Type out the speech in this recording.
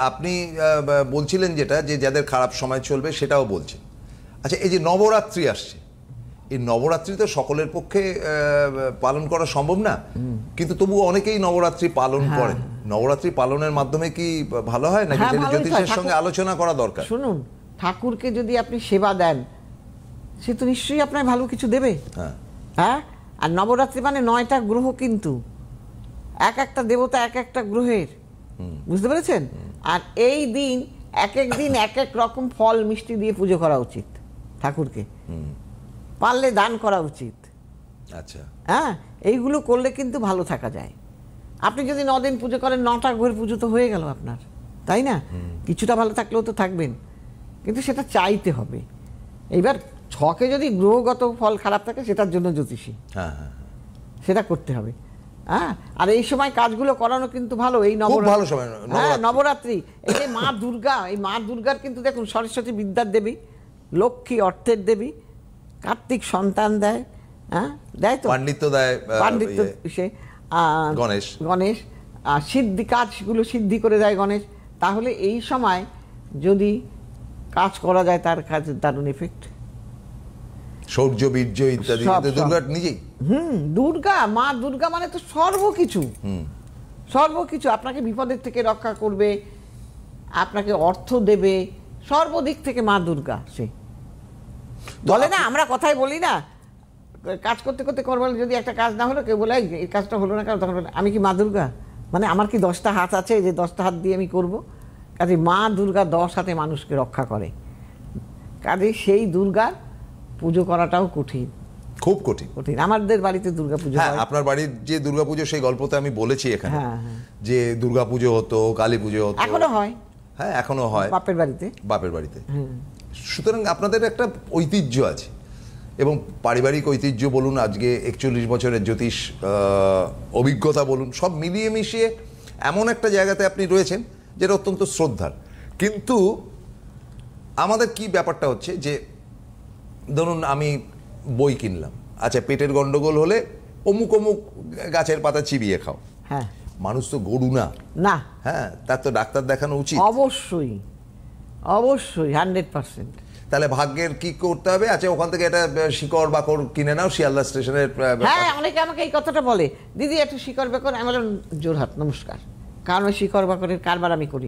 আপনি বলছিলেন যেটা যে যাদের খারাপ সময় চলবে সেটাও বলছেন। আচ্ছা, এই যে নবরাত্রি আসছে, এই নবরাত্রি তো সকলের পক্ষে পালন করা সম্ভব না, কিন্তু তবু অনেকেই নবরাত্রি পালন করেন। নবরাত্রি পালনের মাধ্যমে কি ভালো হয় নাকি জ্যোতিষের সঙ্গে আলোচনা করা দরকার? শুনুন, ঠাকুরকে যদি আপনি সেবা দেন সে তো নিশ্চয়ই আপনার ভালো কিছু দেবে। হ্যাঁ, আর নবরাত্রি মানে 9টা গ্রহ, কিন্তু এক একটা দেবতা এক একটা গ্রহের, বুঝতে পেরেছেন? আর এই দিন এক এক দিন এক এক রকম ফল মিষ্টি দিয়ে পুজো করা উচিত ঠাকুরকে, পারলে দান করা উচিত। আচ্ছা, হ্যাঁ, এইগুলো করলে কিন্তু ভালো থাকা যায়। আপনি যদি 9 দিন পুজো করেন, 9টা গ্রহের পুজো তো হয়ে গেল আপনার, তাই না? কিছুটা ভালো থাকলেও তো থাকবেন, কিন্তু সেটা চাইতে হবে। এইবার ছকে যদি গ্রহগত ফল খারাপ থাকে সেটার জন্য জ্যোতিষী, সেটা করতে হবে। হ্যাঁ, আর এই সময় কাজগুলো করানো কিন্তু ভালো। এই নবরাত্রি, এই যে মা দুর্গা, এই মা দুর্গার কিন্তু দেখুন সরস্বতী বিদ্যার দেবী, লক্ষ্মী অর্থের দেবী, কার্তিক সন্তান দেয়, হ্যাঁ দেয় তো, পাণ্ডিত্য দেয়, পাণ্ডিত্য সে গণেশ সিদ্ধি, কাজগুলো সিদ্ধি করে দেয় গণেশ। তাহলে এই সময় যদি কাজ করা যায় তার কাজের দারুণ এফেক্ট। সৌর্য বীর্য ইত্যাদি দুর্গার নিজেই। দুর্গা, মা দুর্গা মানে তো সর্বকিছু, সর্বকিছু। আপনাকে বিপদের থেকে রক্ষা করবে, আপনাকে অর্থ দেবে, সর্বদিক থেকে মা দুর্গা। সে বলে না, আমরা কথাই বলি না, কাজ করতে করতে করবো, যদি একটা কাজ না হলো কেউ বলে এই কাজটা হলো না কেন, তখন বলে আমি কি মা দুর্গা? মানে আমার কি 10টা হাত আছে যে 10টা হাত দিয়ে আমি করবো? কাজে মা দুর্গা 10 হাতে মানুষকে রক্ষা করে। কাজে সেই দুর্গার পুজো করাটাও কঠিন, খুব কঠিন। আমাদের বাড়িতে দুর্গা পুজো হয়। আপনার বাড়ির যে দুর্গা পুজো, সেই গল্পতে আমি বলেছি এখানে যে দুর্গা পুজো হতো, কালী পুজো হতো, এখনো হয়। হ্যাঁ, এখনো হয় বাপের বাড়িতে। সুতরাং আপনাদের একটা ঐতিহ্য আছে, এবং পারিবারিক ঐতিহ্য বলুন, আজকে 41 বছরের জ্যোতিষ অভিজ্ঞতা বলুন, সব মিলিয়ে মিশিয়ে এমন একটা জায়গাতে আপনি রয়েছেন যেটা অত্যন্ত শ্রদ্ধার। কিন্তু আমাদের কি ব্যাপারটা হচ্ছে যে, ধরুন আমি বই কিনলাম, আচ্ছা পেটের গন্ডগোল হলে অমুক অমুক গাছের পাতা চিবিয়ে খাও। হ্যাঁ, মানুষ তো গরু না, না। হ্যাঁ, তার তো ডাক্তার দেখানো উচিত। অবশ্যই, অবশ্যই, 100%। তাহলে ভাগ্যের কি করতে হবে? আচ্ছা, ওখান থেকে একটা শিকড় বাকড় কিনে নাও শিয়ালদা স্টেশনের। হ্যাঁ, অনেকে আমাকে এই কথাটা বলে, দিদি একটু শিকড় বাকড়। আমি বললাম জোরহাট নমস্কার, কারণ ওই শিকড় বাকড়ের কারবার আমি করি।